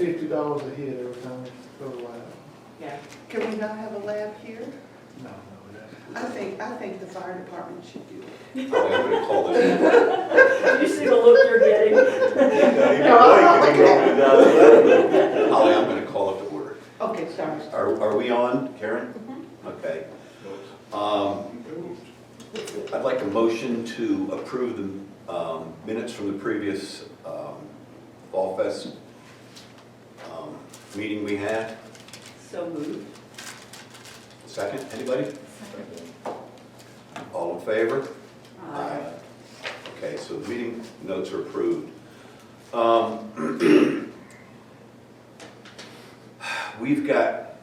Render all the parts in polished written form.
$50 a hit every time we go to lab. Yeah. Can we not have a lab here? No, I think the fire department should do it. I'm gonna call this. You see the look you're getting? Holly, I'm gonna call it to order. Okay, sorry. Are we on, Karen? Okay. I'd like a motion to approve the minutes from the previous Fall Fest meeting we had. So moved. Second, anybody? All in favor? Okay, so the meeting notes are approved. We've got,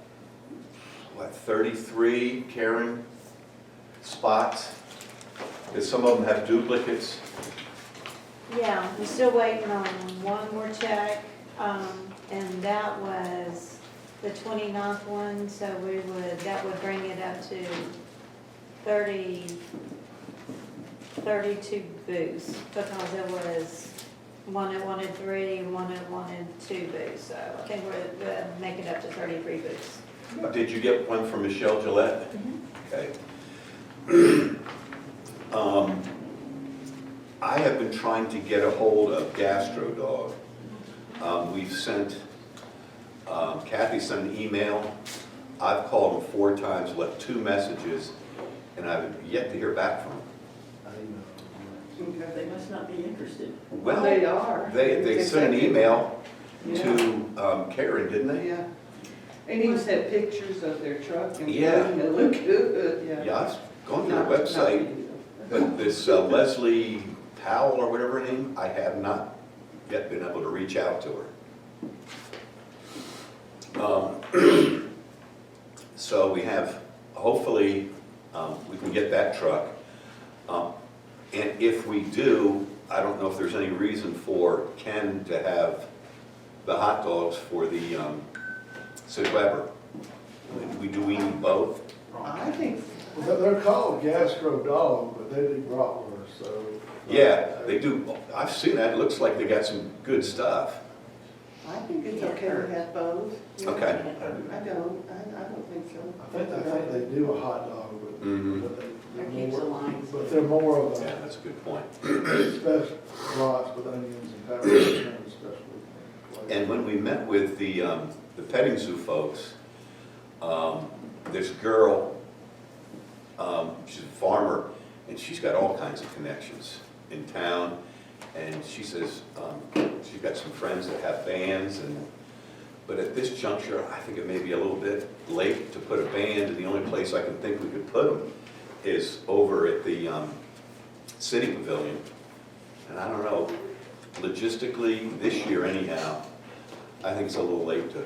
what, 33, Karen, spots? Because some of them have duplicates. Yeah, we're still waiting on one more check, and that was the 29th one, so that would bring it up to 32 booths, because there was one that wanted 3, one that wanted 2 booths, so I think we're making it up to 33 booths. Did you get one from Michelle Gillette? Okay. I have been trying to get a hold of GastroDog. We've sent, Kathy sent an email. I've called them 4 times, left 2 messages, and I've yet to hear back from them. They must not be interested. Well, They are. They sent an email to Karen, didn't they? Yeah. And he said pictures of their truck and Yeah. it looked good, yeah. Yeah, I've gone to their Not- website, not- but this Leslie Powell or whatever her name, I have not yet been able to reach out to her. So we have, hopefully, we can get that truck. And if we do, I don't know if there's any reason for Ken to have the hot dogs for the Sid Weber. Do we need both? I think, Well, they're called Gastro Dog, but they do bratwurst, so. Yeah, they do. I've seen that. It looks like they got some good stuff. I think it's okay to have both. Yeah. Okay. I don't think so. I think they do a hot dog, Mhm. but That they're keeps the more, lines. but they're more of Yeah, a that's a good point. special brats with onions and peppers, especially. And when we met with the petting zoo folks, this girl, she's a farmer, and she's got all kinds of connections in town. And she says she's got some friends that have bands, but at this juncture, I think it may be a little bit late to put a band, and the only place I can think we could put them is over at the City Pavilion. And I don't know, logistically, this year anyhow, I think it's a little late to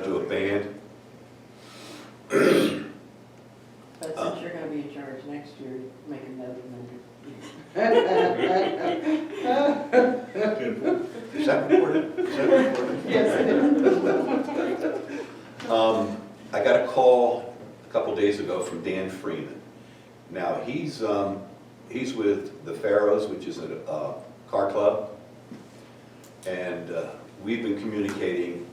do a band. But since you're gonna be in charge next year, make a note and then. Is that recorded? Is that recorded? Yes, it is. I got a call a couple days ago from Dan Freeman. Now, he's with the Pharaohs, which is a car club, and we've been communicating.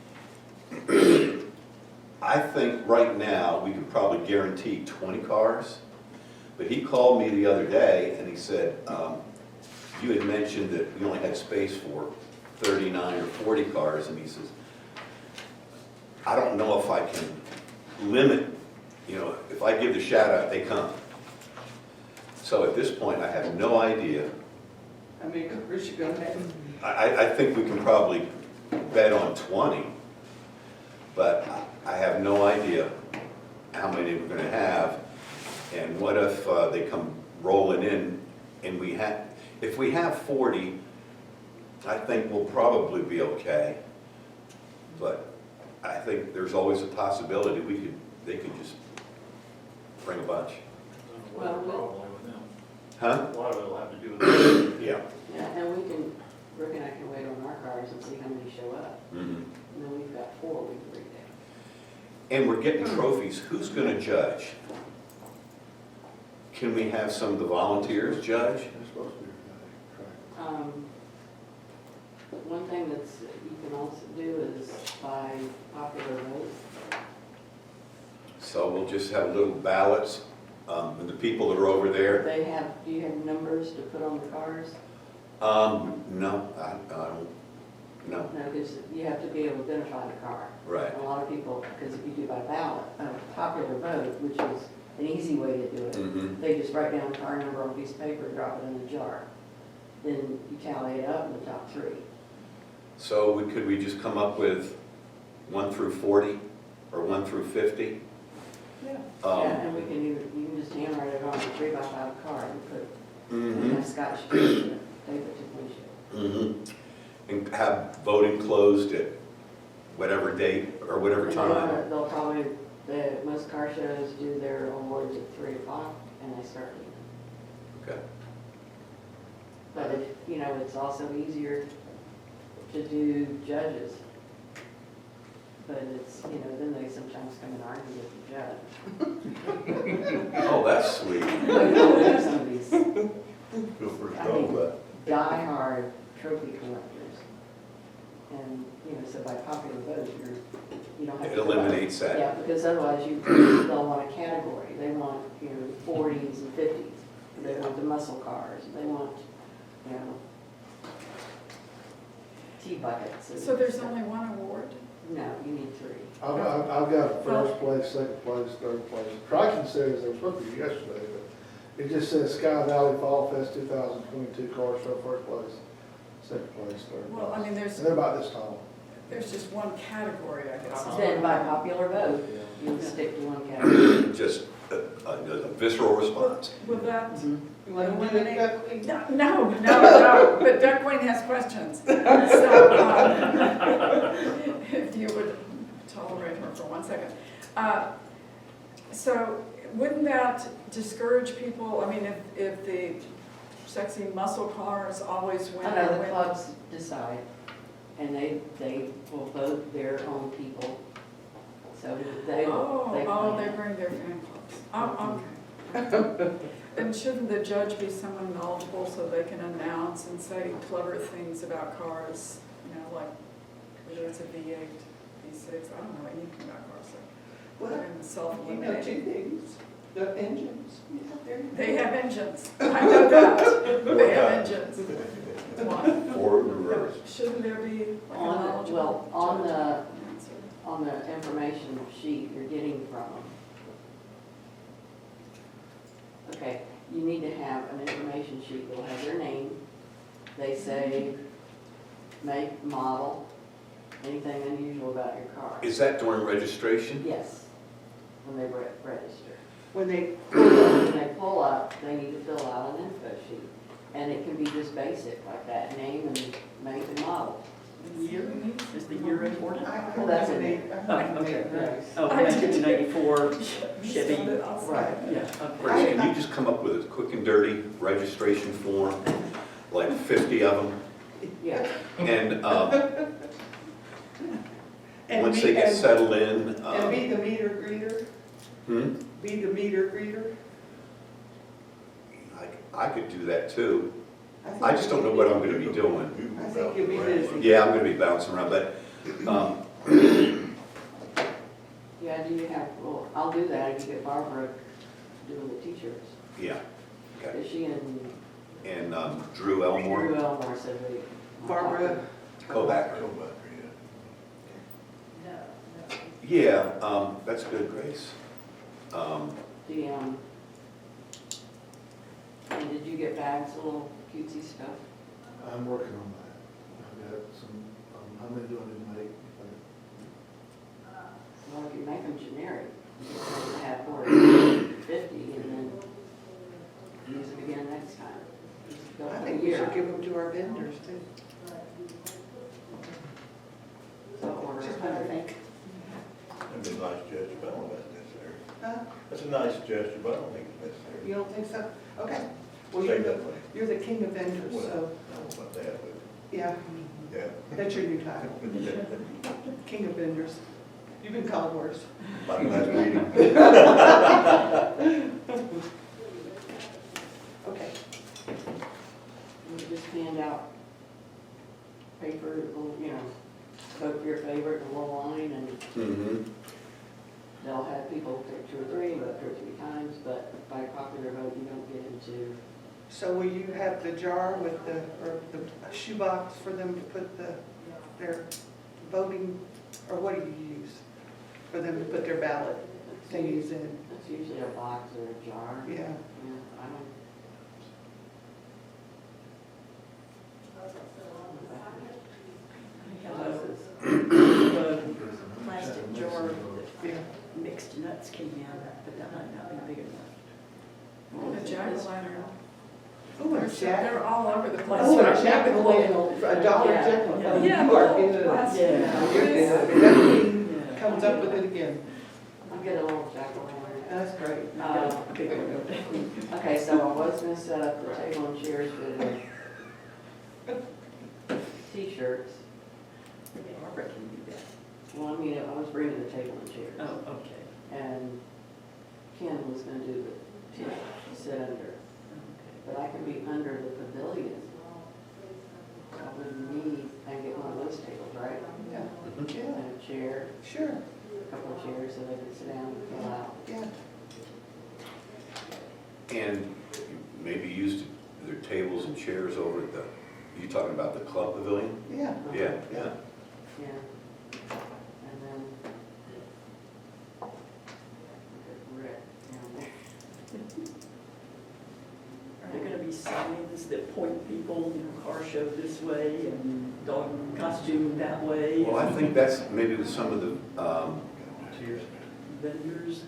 I think right now, we could probably guarantee 20 cars, but he called me the other day and he said, you had mentioned that we only had space for 39 or 40 cars, and he says, I don't know if I can limit, if I give the shout out, they come. So at this point, I have no idea. I mean, of course you're gonna have. I think we can probably bet on 20, but I have no idea how many we're gonna have. And what if they come rolling in and if we have 40, I think we'll probably be okay. But I think there's always a possibility they could just bring a bunch. Well, Probably with them. Huh? A lot of it'll have to do with them. Yeah. Yeah, and Rick and I can wait on our cars and see how many show up. Mhm. And then we've got 4 we can bring down. And we're getting trophies. Who's gonna judge? Can we have some of the volunteers judge? They're supposed to be track. One thing you can also do is So we'll just have little ballots, and the people that are over there. Do you have numbers to put on the cars? No, I don't, no, No, because you have to be able to identify the car. right. A lot of people, because if you do by ballot, a popular vote, which is an easy way to do it, Mhm. they just write down the car number on a piece of paper and drop it in the jar. Then you tally it up in the top three. So could we just come up with 1 through 40, or 1 through 50? Yeah. Yeah, and we can either, you can just handwrite it on a 3x5 card and put, Mhm. and Scotch tape it, tape it to windshield. Mhm. And have voting closed at whatever date or whatever And time. they'll probably, most car shows do their awards at 3 o'clock and they start leaving. Okay. But if, you know, it's also easier to do judges. But it's, you know, then they sometimes come and argue with the judge. Oh, that's sweet. But you know, some of these Feel free to talk about it. die-hard trophy collectors. And, you know, so by popular vote, you don't have It to. eliminates that. Yeah, because otherwise they'll want a category. They want, you know, 40s and 50s. They want the muscle cars. They want, you know, tea buckets. and So there's stuff. only one award? No, you need 3. I've got first place, second place, third place. Triton says, they were supposed to be yesterday, but it just says Sky Valley Fall Fest 2022 car show, first place, second place, third place. Well, I mean, And they're about this tall. there's just one category, I guess. Then by popular vote, you'll stick to one category. Just a visceral response. Will that You want to do it, Duck Queen? No, but Duck Queen has questions. So, if you would tolerate her for 1 second. So wouldn't that discourage people? I mean, if the sexy muscle cars always win. I know the clubs decide, and they will vote their own people. So they Oh, they plan. bring their fan clubs. Oh, okay. And shouldn't the judge be someone knowledgeable so they can announce and say clever things about cars? You know, like whether it's a V8, V6, I don't know anything about cars. So Well, they're in the you know self-elimination. 2 things, the engines. Yeah, there you go. They have engines. I know that. They have engines. Why? Forward and reverse. Shouldn't there be like a On the, knowledgeable well, on judge? the, Answer. on the information sheet you're getting from them. Okay, you need to have an information sheet that'll have their name. They say make, model, anything unusual about your car. Is that during registration? Yes, when they register. When they, When they pull up, they need to fill out an info sheet. And it can be just basic, like that, name and make and model. Year, is the year important? Well, that's a name. Okay. Oh, I did. 1994 You Chevy. spelled it outside. Right. Yeah, okay. Grace, can you just come up with a quick and dirty registration form, like 50 of them? Yeah, And And once be- they get and- settled in, And be the meter greeter, be the meter greeter. I could do that too. think I just don't know what I'm gonna be You doing. can I think bounce you'll be around. busy. Yeah, I'm gonna be bouncing around, but, yeah, do you have, well, I'll do that if you get Barbara doing the t-shirts. yeah. Okay. Is she in? And Drew Elmore, Drew Elmore said we. Barbara. go back. Go back, yeah. Yeah, that's good, Grace. And did you get bags, little cutesy stuff? I'm working on that. I've got some, how many do I need to make? Well, if you make them generic, you can have 40, 50, and then use them again next time. Just go I for a think we year. should give them to our vendors too. So order Just a what I 100. think. That'd be a nice gesture, but I don't think it's necessary. Huh? That's a nice gesture, but I don't think it's necessary. You don't think so? Okay. Well, Say that way. you're the king of vendors, Well, I so, don't know about that, but, yeah, yeah. that's your new title. King of vendors. You've been called worse. Might be a nice meeting. Okay. You just hand out paper, you know, vote for your favorite, and a little line, and Mm-hmm. they'll have people pick 2 or 3, vote 2 or 3 times, but by popular vote, you don't get into, So will you have the jar with the, or the shoebox for them to put their voting, or what do you use? For them to put their ballot thingies in? it's usually a box or a jar. Yeah. Yeah, I don't. The plastic jar Yeah. that mixed nuts came in, but that might not be big enough. A jack-o'-lantern. Oh, a jack. They're all over the place. Oh, a right now. jack-o'-lantern, a dollar Yeah. jack-o'-lantern. Yeah, You are little good. plastic. Yeah. You're good. That queen Yeah. comes up with it again. I'll get a little jack-o'-lantern. That's great. A big one. Okay, so I was gonna set up the table and chairs for the t-shirts. Barbara can do that. Well, I mean, I was bringing the table and chairs. Oh, okay. And Ken was gonna do the t-shirts, sit under. Okay. But I can be under the pavilion. I would need, and get one of those tables, right? Yeah, And a chair, sure, a couple of chairs so they can sit down and fill out. yeah. And maybe use their tables and chairs over at the, you talking about the club pavilion? Yeah. Yeah, yeah. Yeah. And then. Rick down there. Are there gonna be signs that point people, car show this way and dog costume that way? Well, I think that's maybe with some of the, Vendors?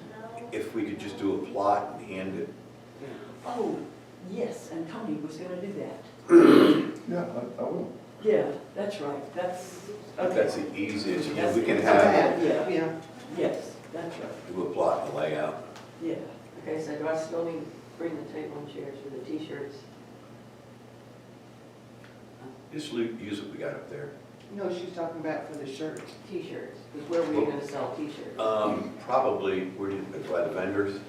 if we could just do a plot and hand it. Oh, yes, and Tony was gonna do that. Yeah, I will. Yeah, that's right, that's, okay. That's the easiest, you know, That's we can the- have, Yeah. Yeah. Yes, that's right, do a plot and a layout. yeah. Okay, so do I still need to bring the table and chairs for the t-shirts? Just use what we got up there. No, she's talking about for the shirts. T-shirts, because where were you gonna sell t-shirts? Probably, where do you, by the vendors,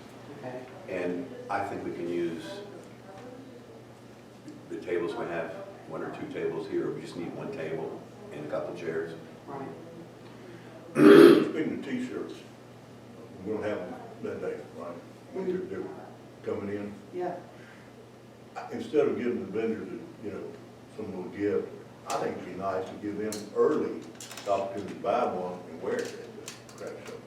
Okay, and I think we can use the tables we have, 1 or 2 tables here, we just need 1 table and a couple chairs. right. Speaking of t-shirts, we're gonna have them that day, right? They're coming in. Yeah. Instead of giving the vendors, some little gift, I think it'd be nice to give them early the opportunity to buy one and wear it at the craft show.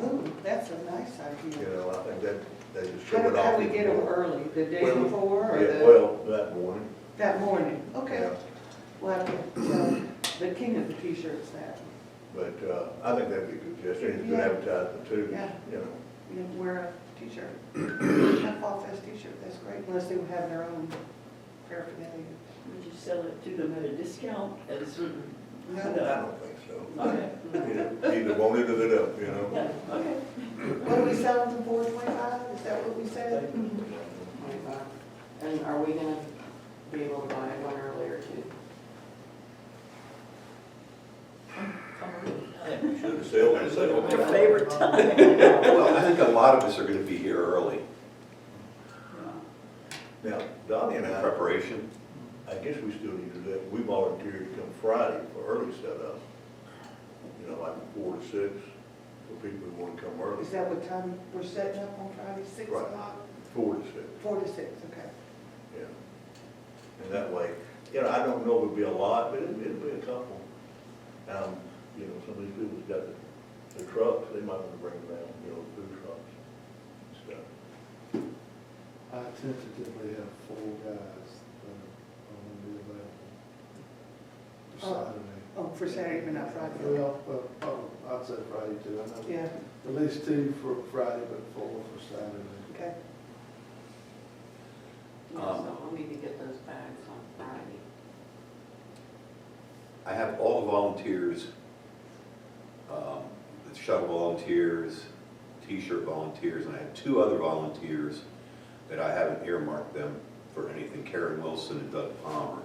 Oh, that's a nice idea. I think that, they just show it off. How do we get them early? The day Well, before or Yeah, the, well, that morning. that morning? Okay. Yeah. We'll have to tell the king of the t-shirts that. But I think that'd be a good gesture, and it's good Yeah. advertisement too, Yeah. you know. You know, wear a t-shirt. A Fall Fest t-shirt, that's great, unless they have their own paraphernalia. Would you sell it to them at a discount as? I don't think so. Okay. Either want it or they don't, Yeah, okay. What do we sell them for, 25? Is that what we said? 25. And are we gonna be able to buy one earlier too? Should have said Their favorite time. Well, I think a lot of us are gonna be here early, Now, Donnie and in I, preparation. I guess we still need to do that. We volunteered to come Friday for early setup. Like 4 to 6, for people who want to come early. Is that what time we're setting up on Friday, 6 Right. o'clock? 4 to 6, 4 to 6, okay. yeah. And that way, I don't know if it'll be a lot, but it'll be a couple. Some of these people's got the trucks, they might want to bring them down, food trucks and stuff. I tentatively have 4 guys that are going to be available for Oh. Saturday. Oh, for Saturday, but not Friday. Well, I'd say Friday too. I know Yeah, at least 2 for Friday, but 4 for Saturday. okay. Yeah, so I'll need to get those bags on Friday. I have all the volunteers, the shuttle volunteers, t-shirt volunteers, and I have 2 other volunteers that I haven't earmarked them for anything, Karen Wilson and Doug Palmer.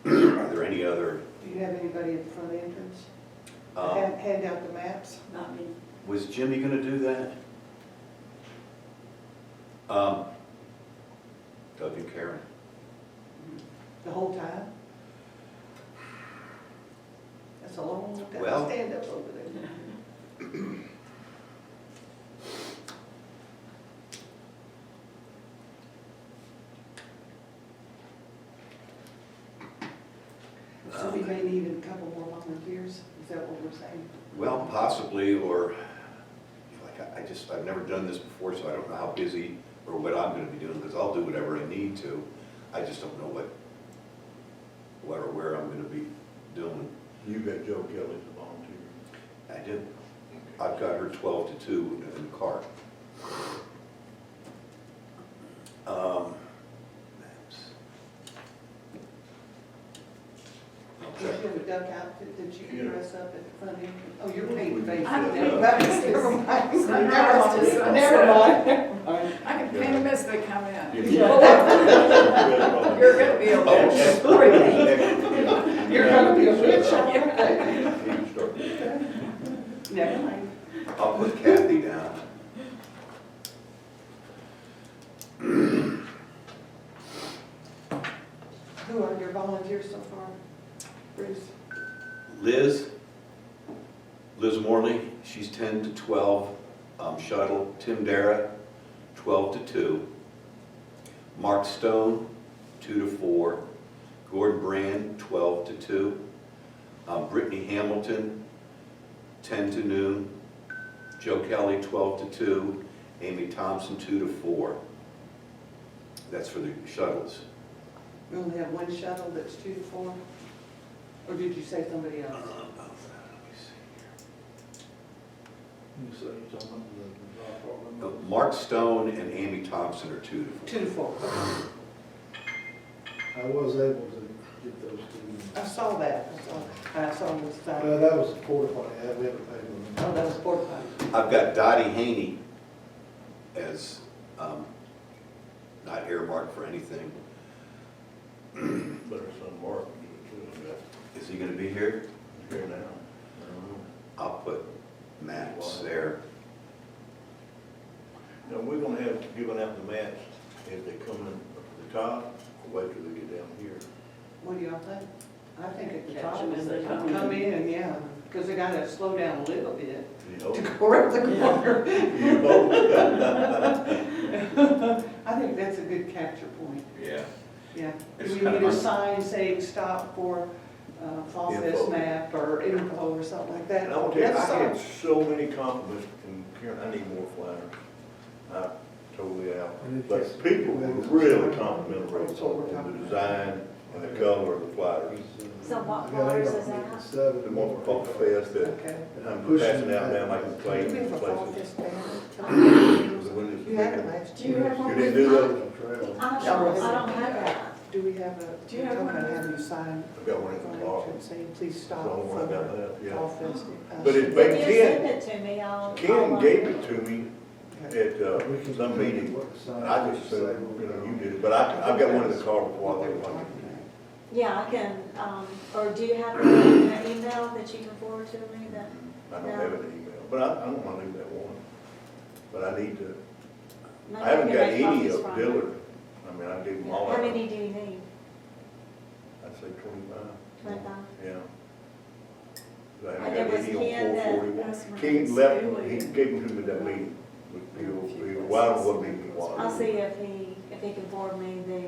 Are there any other, Do you have anybody at the front entrance? um, Hand out the maps? Not me. was Jimmy gonna do that? Doug and Karen. The whole time? That's a long time Well- to stand up over there. you may need a couple more volunteers, is that what we're saying? Well, possibly, or, like, I've never done this before, so I don't know how busy or what I'm gonna be doing, because I'll do whatever I need to. I just don't know what or where I'm gonna be doing. You got Joe Kelly as a volunteer. I did, I've got her 12 to 2 in the car. Maps. I'll Do you check. have a duck outfit that you can Yeah. dress up at the front end? Oh, you're painting face. I'm Never painting mind. faces. Never Sunrise to mind. sunset. Never mind. I can paint them as they come in. Yeah. You're gonna be a Oh, witch. You're gonna be a witch. Never mind. I'll put Kathy down. Who are your volunteers so far, Bruce? Liz Morley, she's 10 to 12, shuttle. Tim Dara, 12 to 2. Mark Stone, 2 to 4. Gordon Brand, 12 to 2. Brittany Hamilton, 10 to noon. Joe Kelly, 12 to 2. Amy Thompson, 2 to 4. That's for the shuttles. We only have one shuttle that's 2 to 4? Or did you say somebody else? Let me see here. You say you're talking about the apartment? Mark Stone and Amy Thompson are 2 to 4. 2 to 4. I was able to get those two. I saw that, I saw this Well, side. that was a porta potty, we haven't paid them. Oh, that was porta potty. I've got Dottie Haney as, not earmarked for anything. Better son Mark can do it too. Is he gonna be here? He's here now. I don't know. I'll put Max there. Now, we're gonna have giving out the mats if they come in up to the top, or wait till they get down here. What do y'all think? I think at the Catch top, 'em as they come in. come in, yeah, because they gotta slow down a little bit You to know? go around the corner. You hope. I think that's a good capture point, Yeah. yeah. Do It's we kinda need a hard. sign saying stop for Fall Fest Info. map or info or something like that? And I'll tell you, I That's had all. so many compliments, and Karen, I need more flyers. I totally out. But people were really complimentary on the design and the color of the flyers. So what I got eight flowers of is them, that? seven. The one for Fall Fest that Okay. I'm passing out now, like in Do plain we have a Fall places. Fest banner? You You had it last Do you year. have one? didn't do that? I don't have that. Do we have a, Do you have one? have you sign I've got one in the car. saying, please That's stop the only one I got for left, yeah. Fall Fest? But it- If But you Ken- send it to me, I'll. Ken gave it to me Okay. at some meeting. I just said, you know, you did it, but I've got one in the car before What I they were leave. talking Yeah, I can, or do you have an email that you can forward to me that? I don't have an email, but I don't want to leave that one. But I need to, maybe I haven't can got make any copies of from it. Dillard. I mean, I gave them all How out. many do you need? I'd say 25. 25? Yeah. I And haven't it got was any Ken on that- 441. That's when Ken it's left, Stewie. he gave them to me at that meeting. Well, I don't know what meeting it was. I'll see if he can forward me the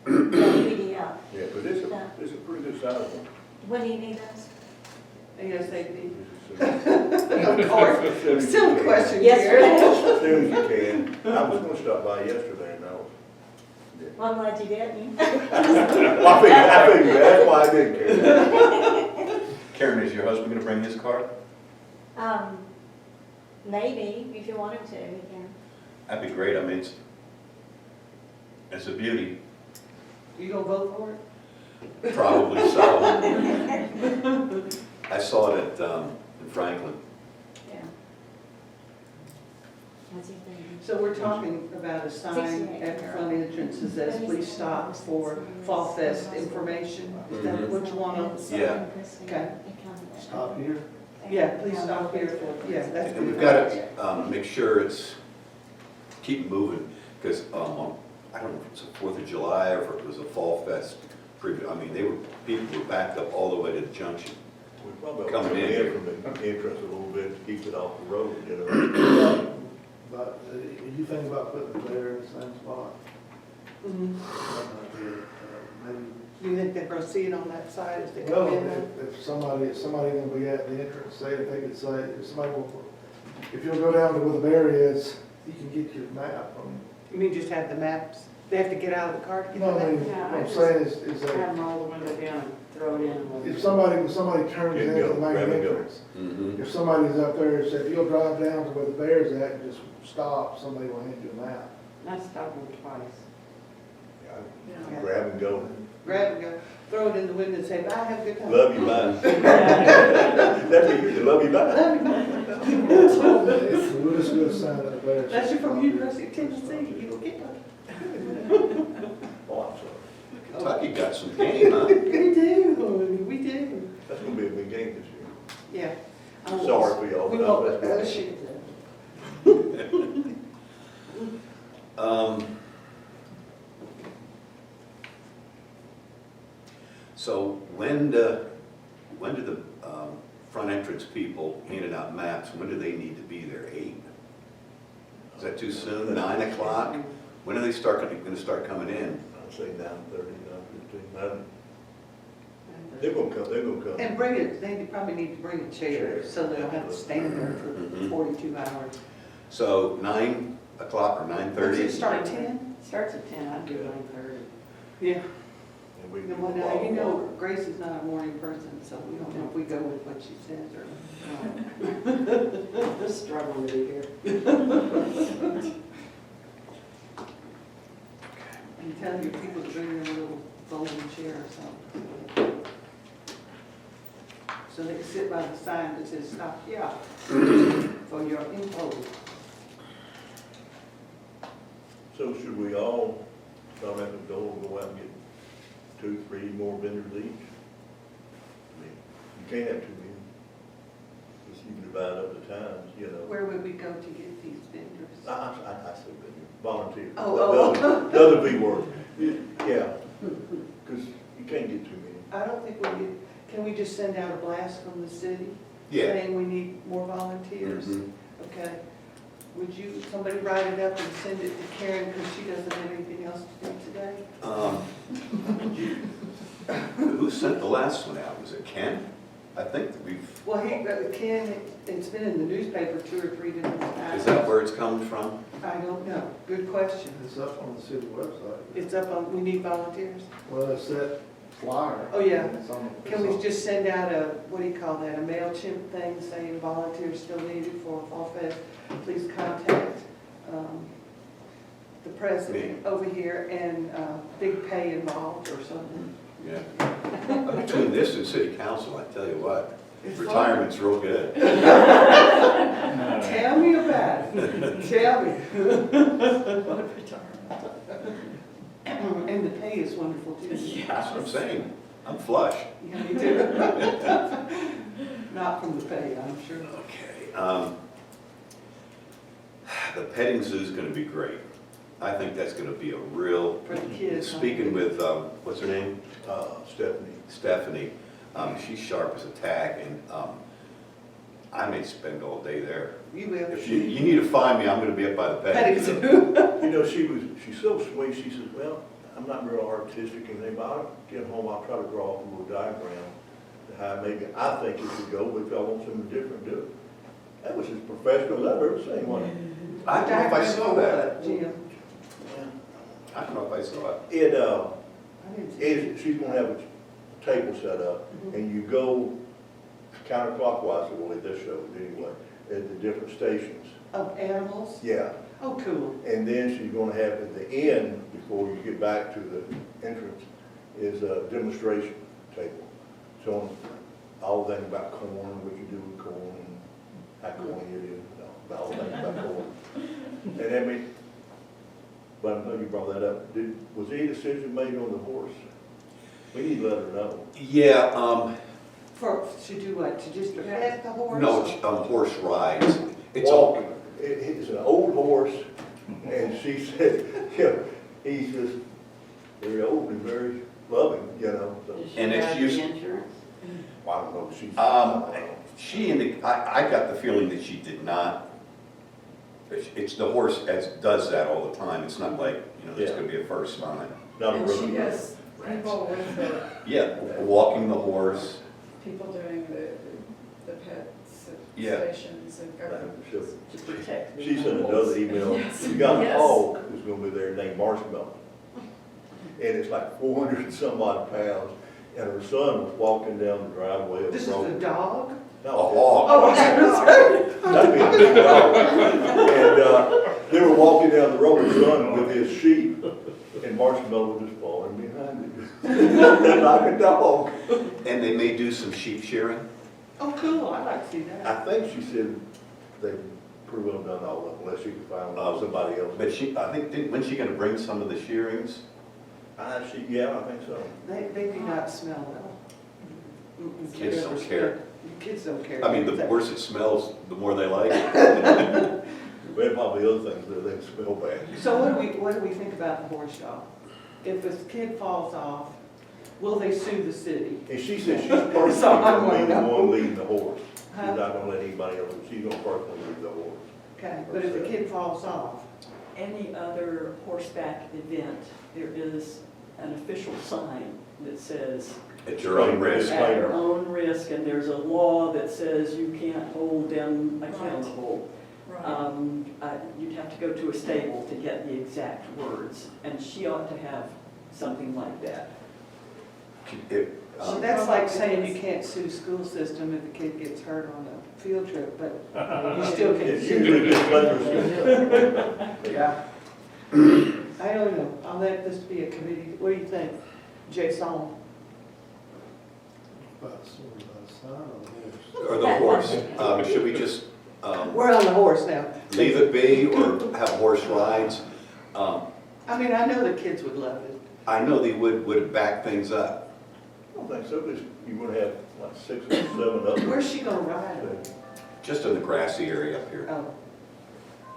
PDF. Yeah, but this is a pretty good size one. When do you need those? about. ASAP. This is Of course, still a question Yes, here. As soon as you can. I was gonna stop by yesterday and I was. Well, I'm glad you didn't. Well, I figured, that's why I didn't care. Karen, is your husband gonna bring his car? Maybe, if you want him to, he can. That'd be great, I mean, it's a beauty, You gonna vote for it? probably so. I saw it at, in Franklin. Yeah. What's he thinking? So we're talking about a sign at the front entrance that says, please stop for Fall Fest information. Is that Mhm. what you want on? Yeah. Okay. Stop here. Yeah, please stop here for, yeah, that's. And we've got to make sure it's, keep moving, because I don't know if it's the 4th of July or if it was a Fall Fest. I mean, people were backed up all the way to the junction. We probably ought to Coming come in in here. from the entrance a little bit to keep it off the road, you know? But you think about putting it there in the same spot? Mhm. Maybe Do you think they're gonna see it on that side as they Well, come in? if somebody gonna be at the entrance, say, if they could say, if somebody will, if you'll go down to where the bear is, you can get your map. You mean just have the maps? They have to get out of the car to get No, the I map? mean, Yeah, what I I'm just- saying is Have that them roll the window down and throw it in. if somebody turns Yeah, into go, the main grab and go. entrance, Mhm. if somebody's up there, say, if you'll drive down to where the bear's at and just stop, somebody will hand you a map. Not stop them twice. Yeah. Grab and go. Grab and go, throw it in the window and say, bye, have a good time. Love you, bye. That's what you do, love you, bye. Love you, bye. So we'll just go sign at the bear's. Unless you're from University of Tennessee, you'll get one. Oh, I'm sorry. Kentucky got some game, huh? We do, we do. That's gonna be a big game this year. Yeah. I won't- Sorry for y'all, We but won't I'm let just- shoot So when do the front entrance people handing out maps, when do they need to be there? 8? Is that too soon? 9 o'clock? When are they gonna start coming in? I'd say 9:30, 9:15. They're gonna come. And bring it, they probably need to bring a chair, so they don't have to stand there for Mhm. 42 hours. So 9 o'clock or Does it 9:30? start at 10? Starts at 10, I'd do 9:30. Yeah. And we Then what now, you know, Grace is not a morning person, so we don't know if we go with what she says or. Just struggling to be here. And tell your people to bring their little folding chair or something. So they can sit by the sign that says, stop here for your info. So should we all start at the door and go out and get 2, 3 more vendors each? I mean, you can't have too many. Just you divide up the times, you know. Where would we go to get these vendors? I say vendor, volunteer. Oh. The other V word, yeah, because you can't get too many. I don't think can we just send out a blast from the city? Yeah. Saying we need more volunteers? Mhm. Okay. Would somebody write it up and send it to Karen, because she doesn't have anything else to do today? Who sent the last one out? Was it Ken? I think that Well, Ken, it's been in the newspaper 2 or 3 different times. is that where it's coming from? I don't know. Good question. It's up on the city website. It's up on, we need volunteers? Well, it's that flyer. Oh, yeah. It's on- Can we it's on- just send out a, what do you call that, a MailChimp thing saying volunteers still needed for Fall Fest? Please contact the president over here and big pay involved or something. Yeah. Between this and city council, I tell you what, It's retirement's real good. Tell me about it. Tell me. And the pay is wonderful too. That's what I'm saying. I'm flush. Yeah, me too. Not from the pay, I'm sure. Okay. The petting zoo's gonna be great. I think that's gonna be a real, For the kids. huh? speaking with, what's her name? Stephanie. Stephanie. She's sharp as a tack, and I may spend all day there. You will. If you need to find me, I'm gonna be up by the Petting petting zoo. zoo. You know, she's so sweet, she says, well, I'm not real artistic and anything, but I'll get home, I'll try to draw up a little diagram to how maybe I think it should go, but if I want something different, do it. That was as professional as I've ever seen one. I don't know if I saw that. Jim. I don't know if I saw it. I didn't see it. She's gonna have a table set up, and you go counterclockwise, the way this showed anyway, at the different stations. Of animals? Yeah, Oh, cool. and then she's gonna have at the end, before you get back to the entrance, is a demonstration table. Showing all the things about corn, what you do with corn, and how corny it is, about all the things about corn. And I mean, but I know you brought that up, was any decision made on the horse? We need to let her know. Yeah, To do what? To just pet the horse? no, it's, horse rides. It's Walk, all, it's an old horse, and she said, yeah, he's just very old and very loving, you know, so. Does she And it's have used- the insurance? I don't know, she's. I got the feeling that she did not. It's the horse does that all the time. It's not like, it's Yeah. gonna be a first time. Not a And she rookie. has People with the, Yeah, walking the horse, people doing the pet Yeah. stations and government. To protect the She sent animals. another email, Yes. she got a Yes. hog who's gonna be there named Marshmallow. And it's like 400 and some odd pounds, and her son was walking down the driveway of This the is a road. dog? a No, hog. Oh, I'm sorry. that'd be a big dog. And, they were walking down the road, her son with his sheep, and Marshmallow was just following behind him. Like a dog. And they may do some sheep shearing. Oh, cool, I'd like to see that. I think she said they pretty well done all of them, unless she could find somebody else. But she, I think, when's she gonna bring some of the shearings? Yeah, I think so. They do not smell well. Kids don't care. Kids don't care. I mean, the worse it smells, the more they like it. We had probably other things that they smell bad. So what do we think about the horse shop? If a kid falls off, will they sue the city? And she said she's personally So I'm gonna be the gonna know. one leading the horse. She's Huh? not gonna let anybody else, she's gonna personally lead the horse. Okay, but if the kid falls off, Any other horseback event, there is an official sign that says, At your own risk. at your own risk, and there's a law that says you can't hold them accountable. Right. You'd have to go to a stable to get the exact words, and she ought to have something like that. If, so that's like saying you can't sue school system if a kid gets hurt on a field trip, but you still can It's sue. usually just letters. Yeah. I don't know, I'll let this be a committee, what do you think, Jason? About sort of a sign on the horse. or the horse, should we just, We're on the horse now. leave it be or have horse rides? I mean, I know the kids would love it. I know they would back things up. I don't think so, because you would have like 6 or 7 of them. Where's she gonna ride it? Just in the grassy area up here. Oh.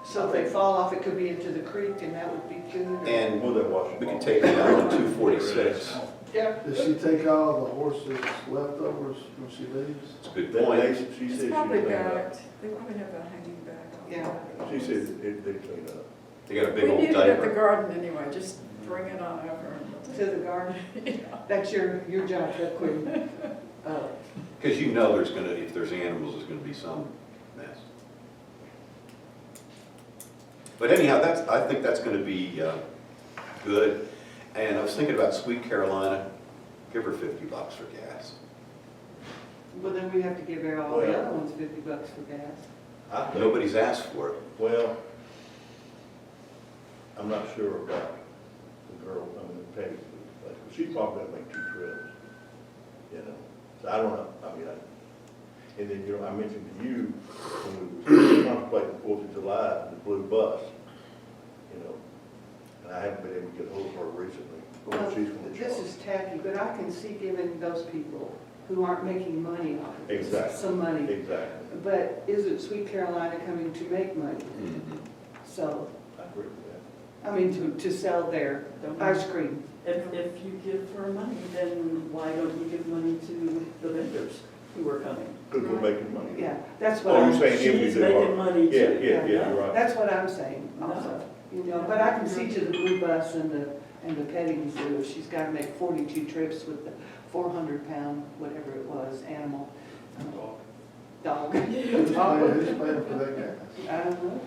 So if they fall off, it could be into the creek and that would be good? or- And Well, they're washing. we can take it out on 246. Yeah. Does she take all the horses leftovers when she leaves? It's a good That point. day, she said she It's cleaned probably up. backed, they probably have a hanging back on Yeah. that. She said they cleaned up. They got a We big old need it at the diaper. garden anyway, just bring it on over. To the garden? That's your job, that quick. Because you know there's gonna, if there's animals, there's gonna be some mess. But anyhow, I think that's gonna be good. And I was thinking about Sweet Carolina, give her $50 for gas. Well, then we have to give her all the other ones $50 for gas. I think- Nobody's asked for it. Well, I'm not sure about the girl, Peggy, but she's probably gonna make 2 trips, you know? So I don't know, and then, I mentioned to you, when we were contemplating the 4th of July, the blue bus, you know? And I haven't been able to get hold of her recently, Well, but she's gonna this charge. is tacky, but I can see giving those people who aren't making money off of this Exactly. some money. Exactly, But isn't Sweet Carolina coming to make money? So, I agree with that. I mean, to sell their ice cream. If you give her money, then why don't you give money to the vendors who are coming? Because we're making money. Yeah, that's what Oh, you're I'm, saying if we She's do making our- money Yeah, too. yeah, you're right. that's what I'm saying also. You know, but I can see to the blue bus and the petting zoo, if she's gotta make 42 trips with the 400-pound, whatever it was, animal. Dog. Who's paying for that gas? I don't know.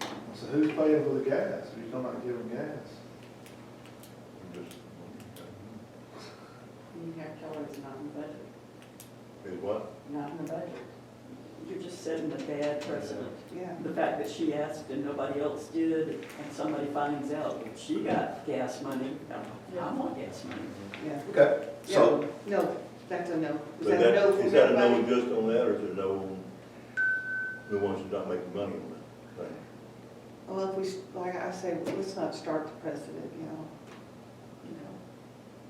I said, who's paying for the gas? If you're not giving gas. You have to tell her it's not in the budget, Is what? not in the budget. You're just setting a bad precedent. Yeah. The fact that she asked and nobody else did, and somebody finds out that she got gas money, I want gas money. Yeah. Okay, so, No, that's a no. Is But that a no from is that a no everybody? just on that, or is it a no on the ones that don't make money on that thing? Well, if we, like I say, let's not start the precedent, you know.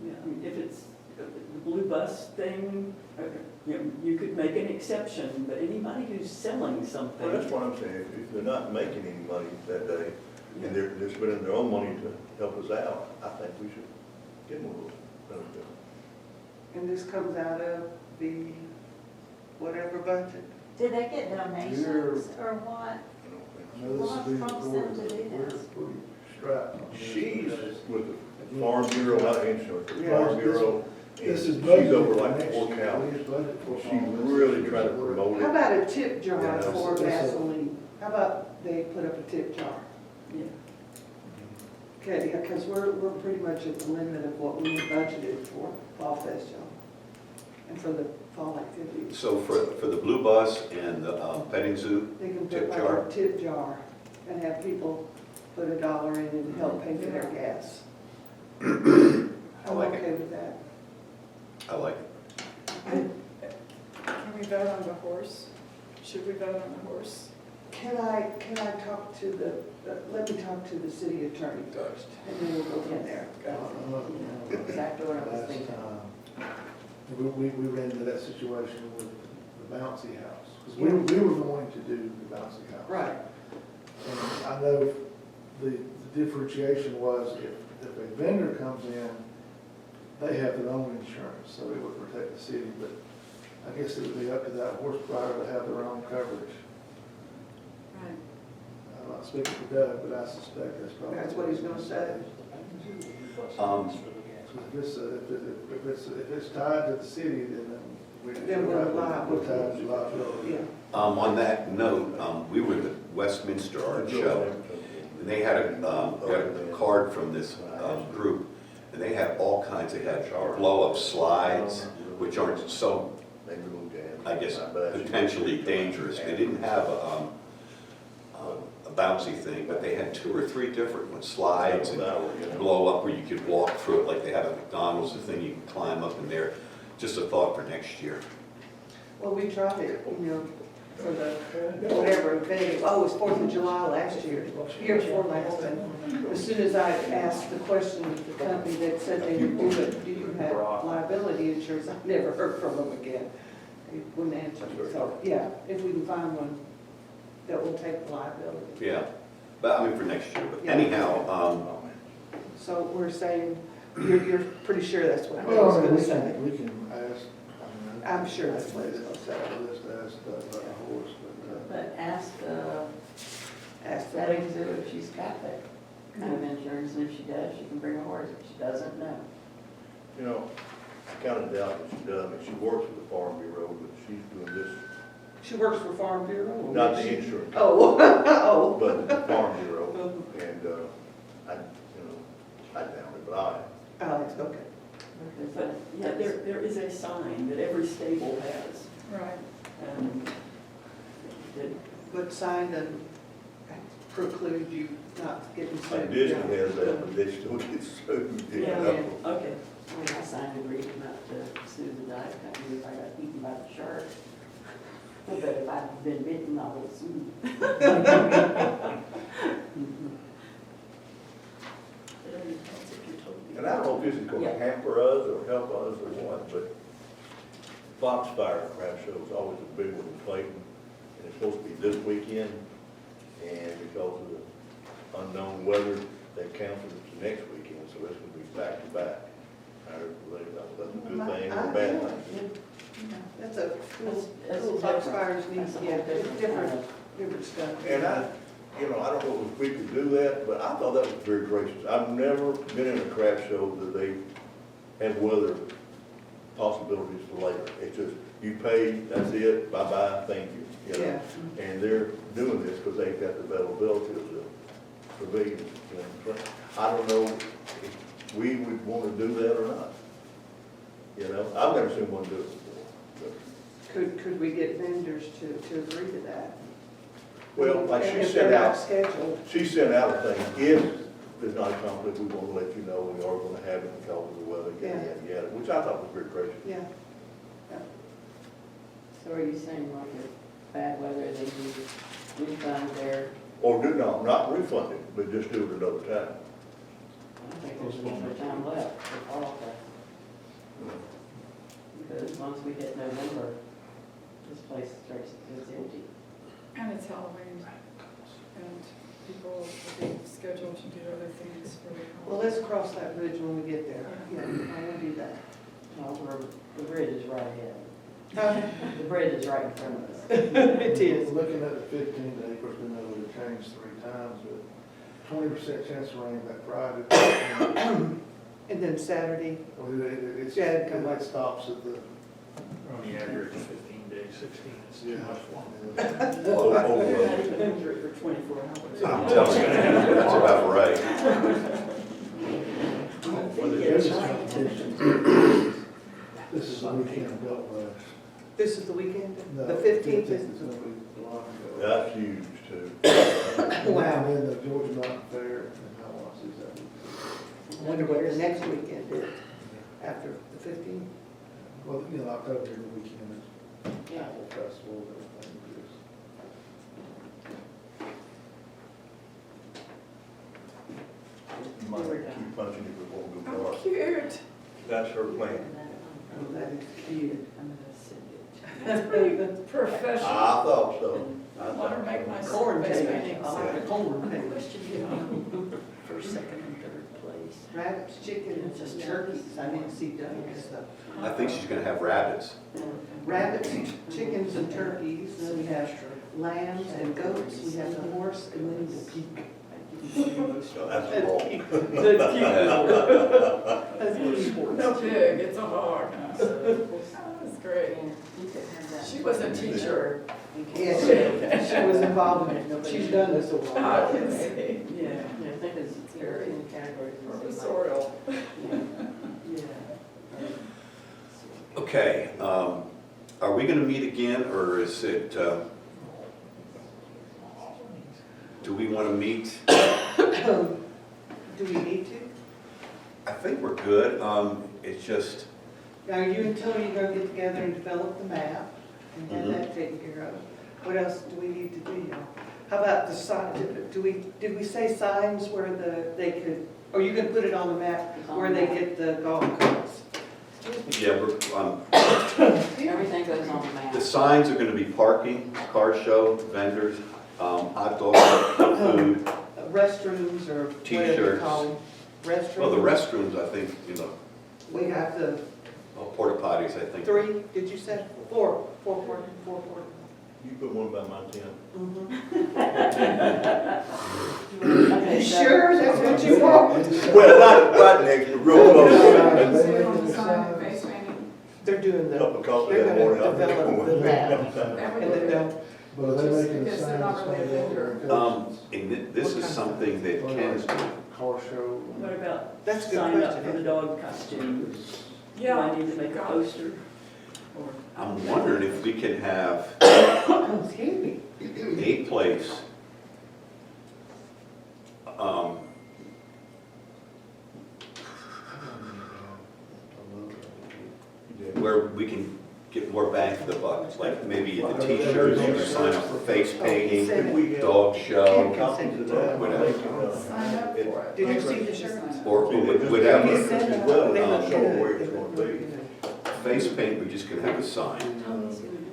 Yeah, I mean, if it's the blue bus thing, you could make an exception, but anybody who's selling something. Well, that's what I'm saying, if they're not making any money that day, and they're spending their own money to help us out, I think we should give them a little benefit. And this comes out of the whatever budget. Did they get donations or what? I don't think I know this What is being prompts them to recorded, do but we're this? pretty strapped on this. She's with the Farm Bureau, not insurance, but Yeah, Farm Bureau. and This is she's budgeted over for like next four year. counties. We just budgeted for She's all this. really trying to promote How it. about a tip jar Yeah, for that's a- gasoline? How about they put up a tip jar? Yeah. Okay, yeah, because we're pretty much at the limit of what we budgeted for Fall Fest, y'all, and for the fall activities. So for the Blue Bus and the petting zoo, They can put Tip like jar? a tip jar and have people put $1 in and help pay for their gas. I I'm like it. okay with that. I like it. Can we vote on the horse? Should we vote on the horse? Can I talk to let me talk to the city attorney first, and then we'll go from there. Exactly what I was Last thinking. time, we ran into that situation with the bouncy house, because we were the one to do the bouncy house. Right, And I know the differentiation was if a vendor comes in, they have their own insurance, so it would protect the city, but I guess it would be up to that horse provider to have their own coverage. Right. I'm not speaking for Doug, but I suspect that's probably. that's what he's gonna say. If it's tied to the city, Then we're liable. We're tied to liability. Yeah, On that note, we were at the Westminster Art Show, and they had a card from this group, and they had all kinds, they had blow-up slides, which aren't so, They moved in. I guess, potentially dangerous. They didn't have a bouncy thing, but they had 2 or 3 different ones, slides and blow up where you could walk through it, like they have at McDonald's, the thing you can climb up in there. Just a thought for next year. well, we tried it, for the, whatever, event. Oh, it was 4th of July last year, year before last, and as soon as I asked the question of the company that said they would do it, do you have liability insurance? I never heard from them again. They wouldn't answer me, so, yeah, if we can find one that will take the liability. Yeah, but I mean for next year. But Yeah. anyhow, So we're saying, you're pretty sure that's what Well, it's I mean, gonna we say? can, we can ask. I mean, I'm sure that's what it's gonna say. Let's ask about the horse, but, But ask Ask the petting zoo if she's got that kind of insurance, and if she does, she can bring a horse. If she doesn't, no. You know, I kind of doubt that she does. I mean, she works with the Farm Bureau, but she's doing this, She works for Farm Bureau? or not is the she- insurance, Oh, oh. but the Farm Bureau. And, I doubt it, but Alex, okay. Because But, yeah, there is a sign that every stable has, Right. and it- But sign doesn't preclude you not getting I, sued. Disney has that, but they still get sued. you Yeah, know? okay. I mean, I signed an agreement not to sue the dive company if I got eaten by the shark. But if I'd been bitten, I would sue. And I don't know if this is gonna hamper us or help us or what, but Foxfire Craft Show is always a big one in Clayton, and it's supposed to be this weekend, and because of the unknown weather, they canceled it to next weekend, so it's gonna be back to back. I don't believe that's a good thing or a bad thing. That's a, That's cool different. Foxfire's neat, That's a yeah, whole it's different different stuff. And I don't know if we could do that, but I thought that was very gracious. I've never been in a craft show that they have weather possibilities for later. It's just, you pay, that's it, bye-bye, thank you, you know? Yeah. And they're doing this because they've got the availability of the pavilion. You know? I don't know if we would want to do that or not. You know, I've never seen one do it before. Could we get vendors to agree to that? Well, like And she if sent they're not out, scheduled, she sent out a thing, if there's not a conflict, we want to let you know we are going to have it because of the weather, yada, yada, yada, which I thought was very gracious. yeah. So are you saying like if bad weather, they do refund their, Or do not refund it, but just do it another time. I don't think there's any more time left for fall fest. Because once we hit November, this place starts, it's empty. And it's Halloween, and people will be scheduled to do other things for the Well, holiday. let's cross that bridge when we get there. Yeah, I will do that. Well, the bridge is right ahead. Huh? The bridge is right in front of us. It is. Looking at the 15 acres, been able to change 3 times, but 20% chance of rain that Friday. And then Saturday, Well, it's, Yeah, it come on. like stops at the, On the average, 15 days, 16, it's too yeah. much fun. Oh, oh, You're not even under it for 24 hours. I'm telling you, that's about right. Well, the Yeah, biggest right. competition, this is the weekend belt race. this is the weekend, No, the 15th is is, gonna be Blanco. That's huge too. Wow. And then the Georgia Mountain Fair and Hiawassee that week. I wonder what the next weekend is, after the 15th. Well, you know, October, the weekend is Yeah. Apple Festival and everything. You might have to keep punching it before we Oh, go far. cute. That's her plan. Oh, that is Cute. I'm gonna send it. That's pretty professional. I thought so. I want to make my Corn face cake. painting. I'll have a corn cake. Question, you know, First, second, and third place. rabbits, chickens, and turkeys, I didn't see ducks, so. I think she's gonna have rabbits. Rabbits, chickens, and turkeys, we have lambs and goats, we have the horse, and then the pig. So that's a roll. That's cute. That's the No pig, it's a hog. That's great. She was a teacher. Yeah, she was involved in it, she's done this a I while. can see. Yeah, I think it's very in categories. Professorial. yeah. Okay, are we gonna meet again, or is it, do we wanna meet? Do we need to? I think we're good, it's just, Now, you and Tony are gonna get together and develop the map, and have Mhm. that taken care of. What else do we need to do, y'all? How about the sign, did we say signs where they could, or you can put it on the map where they get the golf carts? yeah, Everything goes on the map. the signs are gonna be parking, car show, vendors, hot dogs, food. Restrooms or whatever you T-shirts. call them. Restrooms? Well, the restrooms, I think, We have the porta potties, I think. 3, did you say? 4 porta. You put one by my tent. Okay, You so- sure that's what you want? Well, not right next, but real close. See it on the sign, face painting. They're doing the, Because of they're that gonna morning, I'll develop the map. That would And be then good. they'll, But are they Just making a because they're sign not that's really a gonna vendor. be on And this is something that Ken's doing. car show? What about That's a good sign up question. for the dog costume? Do Yeah. I need to make a poster? Or I'm wondering if we could have excuse me. a place, where we can get more bang for the buck, like maybe the t-shirts, you can sign up for face painting, dog show, whatever. Sign up for it. Did you see the shirts? Or You whatever. said As well, they I'm look not sure good. where it's They gonna look be. good. Face paint, we just can have a sign.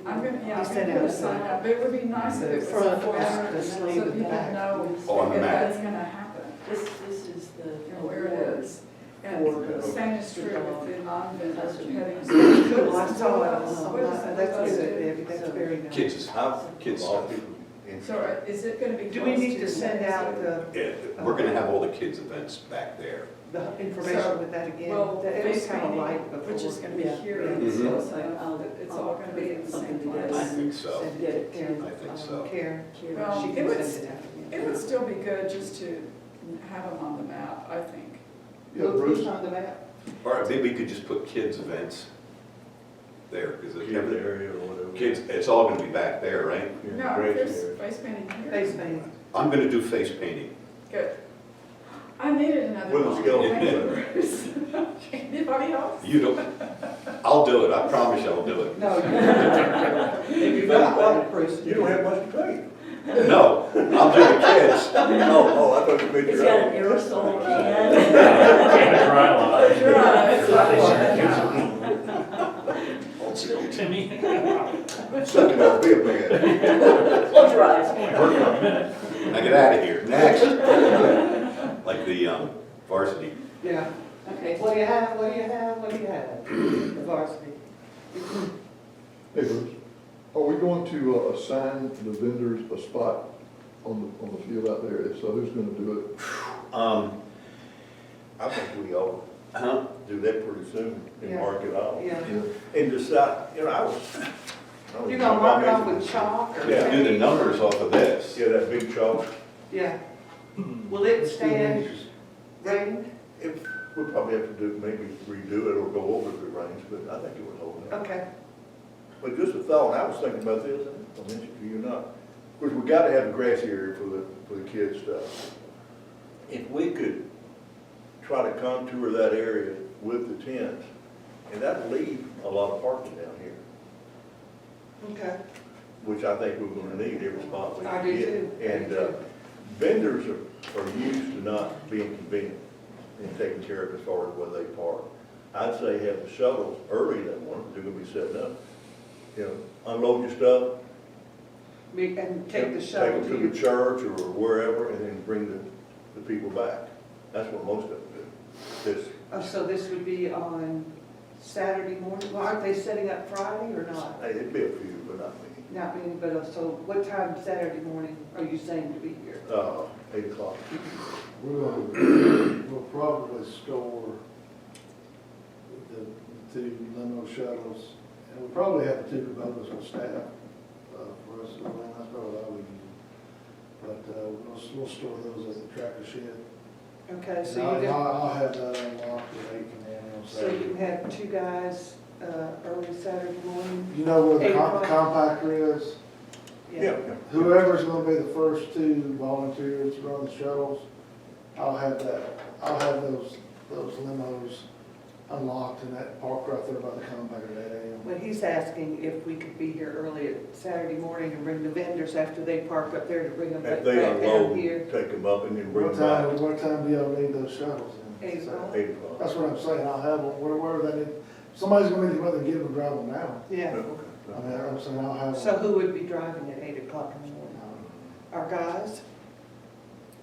I'm gonna, yeah, You I'm sent gonna out sign up, but it would be nice if the it was front, a flyer, the so sleeve, and the people back. know Oh, on the if map. that's gonna happen, this is the. and where it is. And the same is true with the non-vendors petting. Well, I saw it. That's good, Debbie, that's very nice. Kids, kids A lot of stuff. people in- So is it gonna be Do we close need to send out the Yeah, we're gonna have all the kids' events back there. information with that again? Well, It was face kind of painting, light before. which is gonna be Yeah, here, yeah. and Mhm. so it's all gonna be in the same Something together. I place. think so. Send it to Karen. I think so. Karen, Well, she it can would, send it out it again. would still be good just to have them on the map, I think. Yeah, Who's Bruce, on the map? Or maybe we could just put kids' events there, because Kids every, area or whatever. kids, it's all gonna be back there, right? Yeah, No, great there's area. face painting here. Face painting. I'm gonna do face painting. Good. I needed another With a one. skeleton. Thank you, Bruce. Anybody else? You don't, I'll do it, I promise you I'll do it. No, if you've got waterproof. You don't have much to pay. No, I'll do the kids. Oh, I thought you meant It's your got an own. aerosol can. Dry line. Oh, you're right. Hold still, Timmy. Suck it up, be a man. Close your eyes. Work for a minute. Now get out of here, next. Like the varsity. Yeah. Okay, What do you have, what do you have, what do you have? The varsity. Hey Bruce, are we going to assign the vendors a spot on the field out there? If so, who's gonna do it? I think we all, Huh? Do that pretty soon and Yeah. mark it off. Yeah. And decide, you know, I was. You're gonna mark it off with chalk or? Yeah. Do the numbers off of this. Yeah, that big chalk. Yeah. Will it It's 2 stand inches. rain? If, we'll probably have to do, maybe redo it or go over if it rains, but I think it would hold it. Okay. But just a thought, and I was thinking about this, and I mentioned to you not, of course, we gotta have a grassy area for the kids' stuff. If we could try to contour that area with the tents, and that'd leave a lot of parking down here, Okay. which I think we're gonna need every spot we I can do get. too. I do And too. vendors are used to not being convenient and taken care of as far as where they park. I'd say have the shuttles early that morning, they're gonna be setting up, you know, unload your stuff, And take the shuttle Take to them to your, the church or wherever, and then bring the people back. That's what most of them do. This, so this would be on Saturday morning? Well, aren't they setting up Friday or not? hey, it'd be a few, but not many. Not many, but so what time Saturday morning are you saying to be here? 8 o'clock. We'll probably store the 2 limo shuttles, and we'll probably have 2 Kubotas on staff, for us, I mean, that's probably all we need. But, we'll store those at the tractor shed. Okay, And so I'll, you I'll have that unlocked at 8 in the morning on so you Saturday. can have 2 guys, early Saturday morning? You know where the 8 o'clock? compactor is? Yeah. Whoever's gonna be the first 2 volunteers to run the shuttles, I'll have those limos unlocked in that park right there by the compactor at 8 a.m. But he's asking if we could be here early Saturday morning and bring the vendors after they park up there to bring them back If they down unload, here. take them up and then bring What them back. time do y'all need those shuttles in? 8 o'clock? 8 o'clock. That's what I'm saying, I'll have them, where they need, somebody's gonna need to go out and get them and drive them now. Yeah. I mean, I'm saying I'll have So them. who would be driving at 8 o'clock in the morning? Our guys?